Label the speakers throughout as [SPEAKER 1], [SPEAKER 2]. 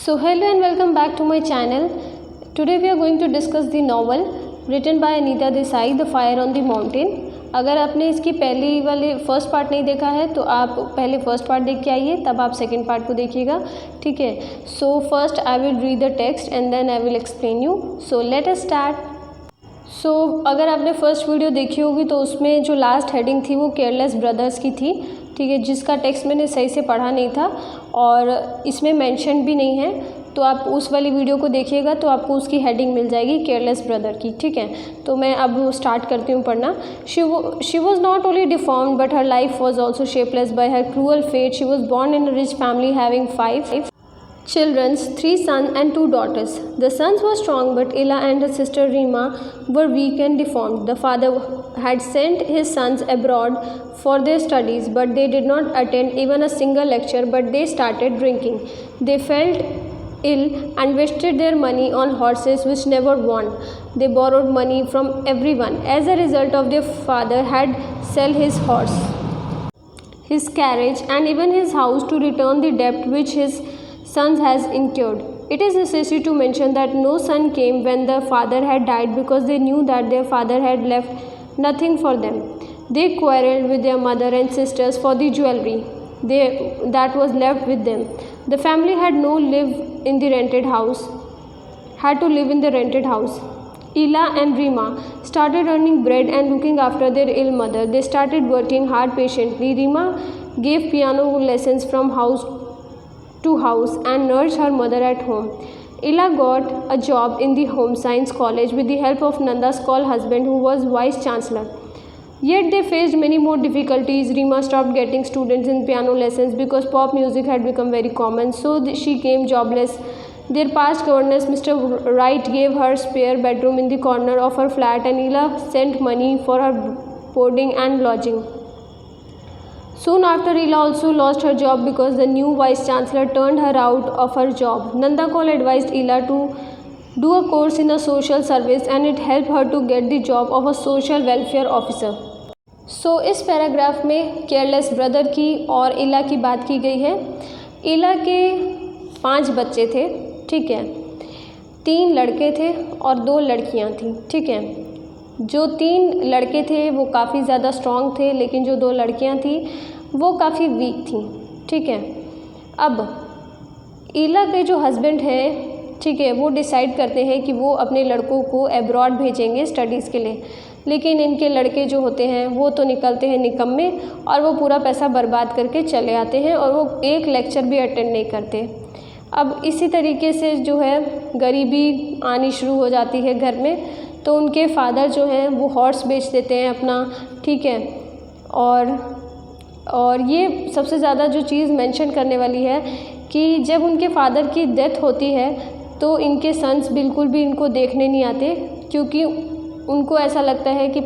[SPEAKER 1] So hello and welcome back to my channel. Today we are going to discuss the novel written by Anita Desai, The Fire on the Mountain. अगर आपने इसकी पहली वाले first part नहीं देखा है तो आप पहले फर्स्ट पार्ट देख के आइए, तब आप सेकंड पार्ट को देखिएगा, ठीक है। So first I will read the text and then I will explain you. So let us start. So अगर आपने फर्स्ट वीडियो देखी होगी तो उसमें जो लास्ट हेडिंग थी वो केयरलेस ब्रदर्स की थी, ठीक है, जिसका टेक्स्ट मैंने सही से पढ़ा नहीं था और इसमें मेंशन भी नहीं है, तो आप उस वाली वीडियो को देखिएगा तो आपको उसकी हेडिंग मिल जाएगी केयरलेस ब्रदर की, ठीक है। तो मैं अब स्टार्ट करती हूँ पढ़ना। She was not only deformed but her life was also shapeless by her cruel fate. She was born in a rich family having 5 children, 3 sons and 2 daughters. The sons were strong, but Ella and her sister Rima were weak and deformed. The father had sent his sons abroad for their studies, but they did not attend even a single lecture, but they started drinking. They felt ill and wasted their money on horses which never won. They borrowed money from everyone. As a result of their father had sell his horse, his carriage and even his house to return the debt which his sons has incurred. It is necessary to mention that no son came when the father had died because they knew that their father had left nothing for them. They quarreled with their mother and sisters for the jewelry that was left with them. The family had to live in the rented house. Ella and Rima started earning bread and looking after their ill mother. They started working hard patiently. Rima gave piano lessons from house to house and nursed her mother at home. Ella got a job in the Home Science College with the help of Nanda's Kaul husband, who was vice chancellor. Yet they faced many more difficulties. Rima stopped getting students in piano lessons because pop music had become very common, so she came jobless. Their past governess, Mr. Wright, gave her spare bedroom in the corner of her flat, and Ella sent money for her boarding and lodging. Soon after, Ella also lost her job because the new vice chancellor turned her out of her job. Nanda Kaul advised Ella to do a course in a social service, and it helped her to get the job of a social welfare officer. So इस paragraph में careless brother की और इला की बात की गई है। इला के 5 बच्चे थे, ठीक है, 3 लड़के थे और 2 लड़कियां थी, ठीक है। जो 3 लड़के थे वो काफ़ी ज़्यादा स्ट्रॉन्ग थे, लेकिन जो 2 लड़कियां थी वो काफ़ी वीक थी, ठीक है। अब इला के जो हस्बैंड हैं, ठीक है, वो डिसाइड करते हैं कि वो अपने लड़कों को अब्रॉड भेजेंगे स्टडीज़ के लिए, लेकिन इनके लड़के जो होते हैं वो तो निकलते हैं निकम्मे और वो पूरा पैसा बर्बाद करके चले आते हैं और वो एक लेक्चर भी अटेंड नहीं करते। अब इसी तरीके से जो है गरीबी आनी शुरू हो जाती है घर में, तो उनके फादर जो हैं वो हॉर्स बेच देते हैं अपना, ठीक है। और ये सबसे ज़्यादा जो चीज़ मेंशन करने वाली है कि जब उनके फादर की डेथ होती है तो इनके सन्स बिल्कुल भी इनको देखने नहीं आते, क्योंकि उनको ऐसा लगता है कि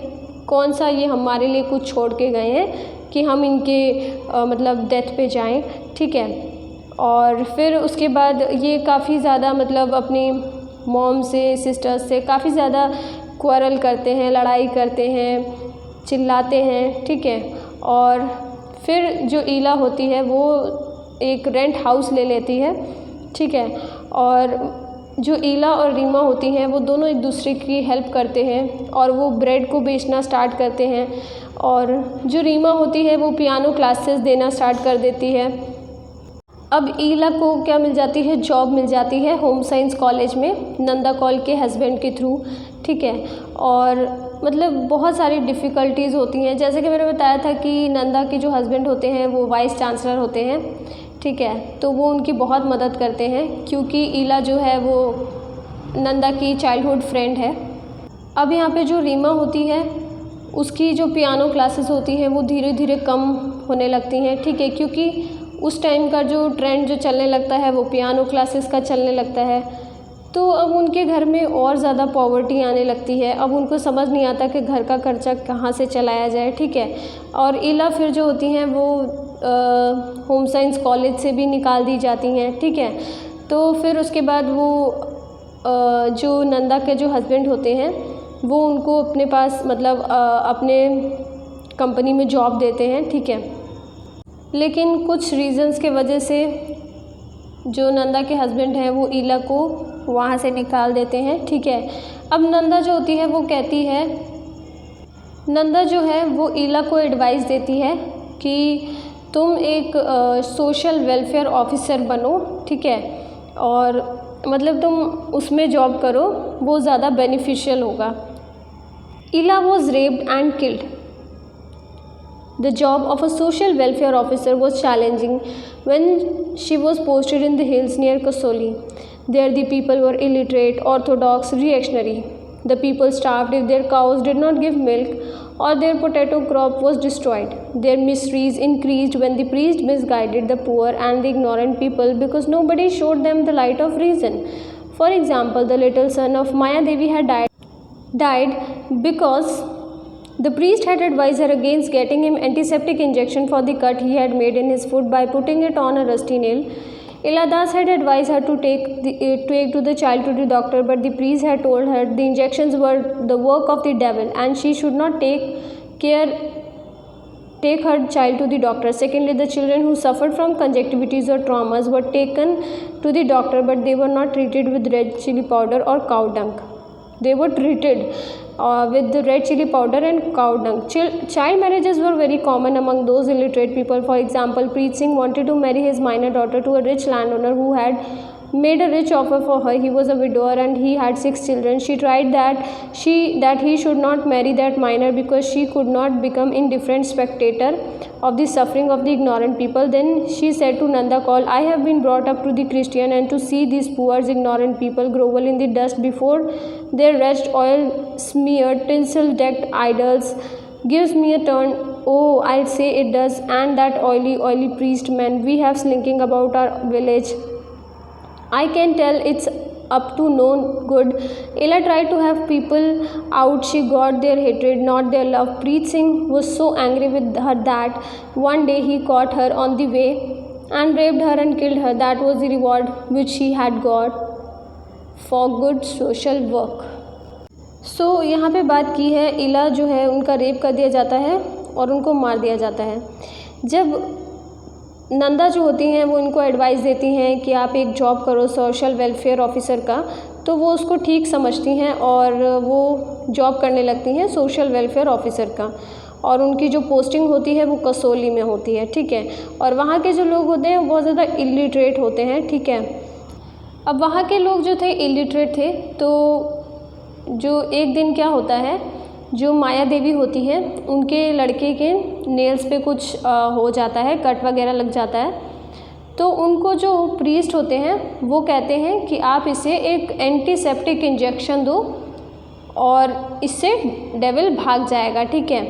[SPEAKER 1] कौन सा ये हमारे लिए कुछ छोड़ के गए हैं कि हम इनके मतलब डेथ पे जाएं, ठीक है। और फिर उसके बाद ये काफ़ी ज़्यादा मतलब अपनी मॉम से, सिस्टर्स से काफ़ी ज़्यादा क्वारल करते हैं, लड़ाई करते हैं, चिल्लाते हैं, ठीक है। और फिर जो इला होती है वो एक रेंट हाउस ले लेती है, ठीक है। और जो इला और रीमा होती हैं वो दोनों एक दूसरे की हेल्प करते हैं और वो ब्रेड को बेचना स्टार्ट करते हैं। और जो रीमा होती है वो पियानो क्लासेस देना स्टार्ट कर देती है। अब इला को क्या मिल जाती है, जॉब मिल जाती है होम साइंस कॉलेज में नंदा कौल के हस्बैंड के थ्रू, ठीक है। और मतलब बहुत सारी डिफ़िकल्टीज़ होती हैं, जैसे कि मैंने बताया था कि नंदा के जो हस्बैंड होते हैं वो वाइस चांसलर होते हैं, ठीक है, तो वो उनकी बहुत मदद करते हैं क्योंकि इला जो है वो नंदा की चाइल्डहुड फ्रेंड है। अब यहाँ पे जो रीमा होती है उसकी जो पियानो क्लासेस होती हैं वो धीरे धीरे कम होने लगती हैं, ठीक है, क्योंकि उस टाइम का जो ट्रेंड जो चलने लगता है वो पियानो क्लासेस का चलने लगता है। तो अब उनके घर में और ज़्यादा पॉवर्टी आने लगती है। अब उनको समझ नहीं आता कि घर का खर्चा कहाँ से चलाया जाए, ठीक है। और इला फिर जो होती हैं वो होम साइंस कॉलेज से भी निकाल दी जाती हैं, ठीक है। तो फिर उसके बाद वो जो नंदा के जो हस्बैंड होते हैं वो उनको अपने पास मतलब अपने कंपनी में जॉब देते हैं, ठीक है। लेकिन कुछ रीज़न्स के वजह से जो नंदा के हस्बैंड हैं वो ईला को वहाँ से निकाल देते हैं। ठीक है, अब नंदा जो होती है वो कहती है, नंदा जो है वो ईला को एडवाइस देती है कि तुम एक सोशल वेलफेयर ऑफिसर बनो। ठीक है, और मतलब तुम उसमें जॉब करो, वो ज़्यादा बेनिफिशियल होगा। Ila was raped and killed. The job of a social welfare officer was challenging when she was posted in the hills near Kasoli. There the people were illiterate, orthodox, reactionary. The people starved if their cows did not give milk or their potato crop was destroyed. Their miseries increased when the priest misguided the poor and the ignorant people because nobody showed them the light of reason. For example, the little son of Maya Devi had died because the priest had advised her against getting him antiseptic injection for the cut he had made in his foot by putting it on a rusty nail. Ila Das had advised her to take the child to the doctor, but the priest had told her the injections were the work of the devil and she should not take her child to the doctor. Secondly, the children who suffered from conjunctivitis or traumas were taken to the doctor, but they were not treated with red chili powder or cow dung. They were treated with the red chili powder and cow dung. Child marriages were very common among those illiterate people. For example, Preet Singh wanted to marry his minor daughter to a rich landowner who had made a rich offer for her. He was a widower and he had 6 children. She tried that he should not marry that minor because she could not become indifferent spectator of the suffering of the ignorant people. Then she said to Nanda Kaul, I have been brought up to the Christian, and to see these poor ignorant people grovel in the dust before their wretched oil smeared tinsel decked idols gives me a turn. Oh, I'll say it does. And that oily priest man we have slinking about our village, I can tell it's up to no good. Ella tried to have people out. She got their hatred, not their love. Preet Singh was so angry with her that one day he caught her on the way and raped her and killed her. That was the reward which she had got for good social work. So यहाँ पे बात की है, इला जो है उनका rape कर दिया जाता है और उनको मार दिया जाता है। जब नंदा जो होती हैं वो इनको एडवाइस देती हैं कि आप एक जॉब करो सोशल वेलफेयर ऑफिसर का, तो वो उसको ठीक समझती हैं और वो जॉब करने लगती हैं सोशल वेलफेयर ऑफिसर का, और उनकी जो पोस्टिंग होती है वो कसोली में होती है। ठीक है, और वहाँ के जो लोग होते हैं वो बहुत ज़्यादा इलिटरेट होते हैं। ठीक है, अब वहाँ के लोग जो थे इलिटरेट थे, तो जो एक दिन क्या होता है, जो माया देवी होती है उनके लड़के के नेल्स पे कुछ हो जाता है, कट वगैरह लग जाता है, तो उनको जो प्रीस्ट होते हैं वो कहते हैं कि आप इसे एक एंटीसेप्टिक इंजेक्शन दो और इससे डेविल भाग जाएगा। ठीक है,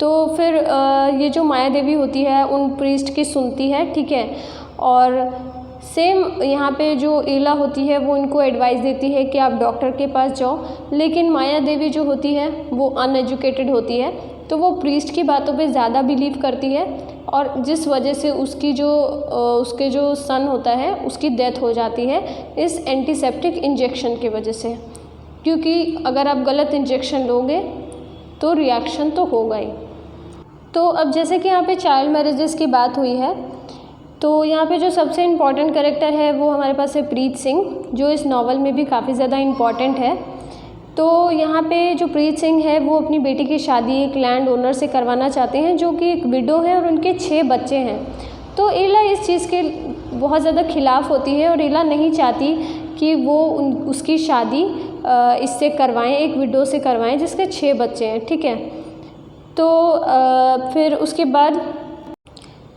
[SPEAKER 1] तो फिर ये जो माया देवी होती है उन प्रीस्ट की सुनती है। ठीक है, और सेम यहाँ पे जो ईला होती है वो इनको एडवाइस देती है कि आप डॉक्टर के पास जाओ, लेकिन माया देवी जो होती है वो अनएजुकेटेड होती है, तो वो प्रीस्ट की बातों पे ज़्यादा बिलीव करती है, और जिस वजह से उसके जो सन होता है उसकी डेथ हो जाती है इस एंटीसेप्टिक इंजेक्शन की वजह से, क्योंकि अगर आप गलत इंजेक्शन लोगे तो रिएक्शन तो होगा ही। तो अब जैसे कि यहाँ पे चाइल्ड मैरिजेस की बात हुई है, तो यहाँ पे जो सबसे इम्पॉर्टेंट कैरेक्टर है वो हमारे पास है प्रीत सिंह, जो इस नावल में भी काफ़ी ज़्यादा इम्पॉर्टेंट है। तो यहाँ पे जो प्रीत सिंह है वो अपनी बेटी की शादी एक लैंड ओनर से करवाना चाहते हैं जो कि एक विडो है और उनके 6 बच्चे हैं। तो ईला इस चीज़ के बहुत ज़्यादा खिलाफ़ होती है और ईला नहीं चाहती कि वो उसकी शादी इससे करवाएं, एक विडो से करवाएं जिसके 6 बच्चे हैं। ठीक है, तो फिर उसके बाद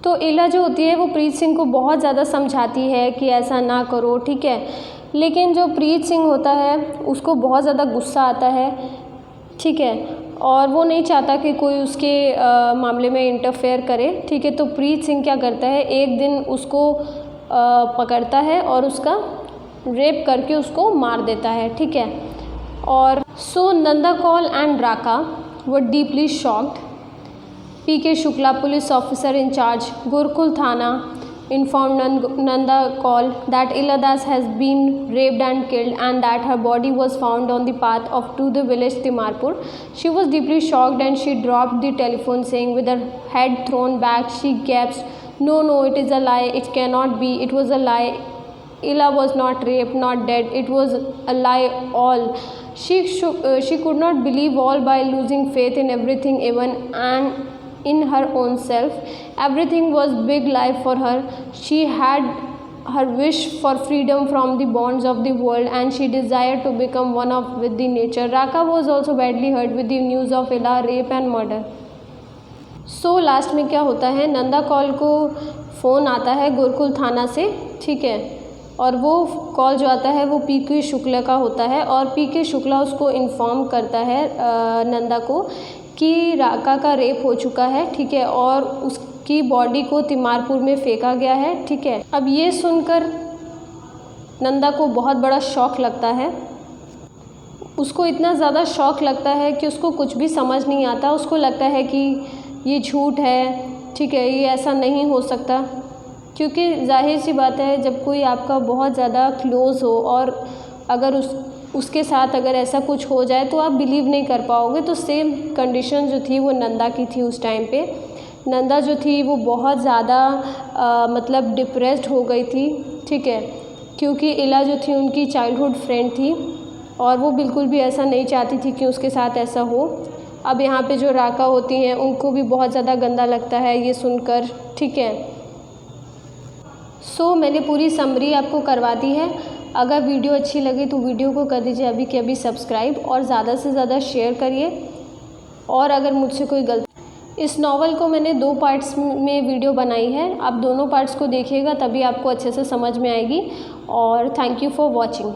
[SPEAKER 1] तो ईला जो होती है वो प्रीत सिंह को बहुत ज़्यादा समझाती है कि ऐसा ना करो। ठीक है, लेकिन जो प्रीत सिंह होता है उसको बहुत ज़्यादा गुस्सा आता है। ठीक है, और वो नहीं चाहता कि कोई उसके मामले में इंटरफेयर करे। ठीक है, तो प्रीत सिंह क्या करता है, एक दिन उसको पकड़ता है और उसका रेप करके उसको मार देता है। ठीक है, और so Nanda Kaul and Raka were deeply shocked. P.K. Shukla, police officer in charge, Gurukul Thana, informed Nanda Kaul that Ila Das has been raped and killed and that her body was found on the path to the village Timarpur. She was deeply shocked and she dropped the telephone saying with her head thrown back, she gasped, no no it is a lie, it can not be, it was a lie, Ella was not raped, not dead, it was a lie all. She could not believe all by losing faith in everything, even and in her own self. Everything was big lie for her. She had her wish for freedom from the bonds of the world, and she desired to become one of with the nature. Raka was also badly hurt with the news of Ella rape and murder. So last में क्या होता है, नंदा कौल को phone आता है गुरुकुल थाना से, ठीक है, और वो कॉल जो आता है वो पीके शुक्ला का होता है, और पीके शुक्ला उसको इन्फॉर्म करता है नंदा को कि राका का रेप हो चुका है, ठीक है, और उसकी बॉडी को तिमारपुर में फेंका गया है, ठीक है। अब ये सुनकर नंदा को बहुत बड़ा शौक़ लगता है, उसको इतना ज़्यादा शौक़ लगता है कि उसको कुछ भी समझ नहीं आता। उसको लगता है कि ये झूठ है, ठीक है, ये ऐसा नहीं हो सकता, क्योंकि जाहिर सी बात है जब कोई आपका बहुत ज़्यादा क्लोज़ हो और अगर उसके साथ अगर ऐसा कुछ हो जाए तो आप बिलीव नहीं कर पाओगे। तो सेम कंडीशन जो थी वो नंदा की थी उस टाइम पे। नंदा जो थी वो बहुत ज़्यादा मतलब डिप्रेस्ड हो गई थी, ठीक है, क्योंकि इला जो थी उनकी चाइल्डहुड फ्रेंड थी और वो बिल्कुल भी ऐसा नहीं चाहती थी कि उसके साथ ऐसा हो। अब यहाँ पे जो राका होती हैं उनको भी बहुत ज़्यादा गंदा लगता है ये सुनकर, ठीक है। सो मैंने पूरी समरी आपको करवा दी है। अगर वीडियो अच्छी लगी तो वीडियो को कर दीजिए अभी के अभी सब्सक्राइब और ज़्यादा से ज़्यादा शेयर करिए। और अगर मुझसे कोई गलती, इस नावल को मैंने 2 पार्ट्स में वीडियो बनाई है, आप दोनों पार्ट्स को देखिएगा तभी आपको अच्छे से समझ में आएगी। और थैंक यू फॉर वॉचिंग।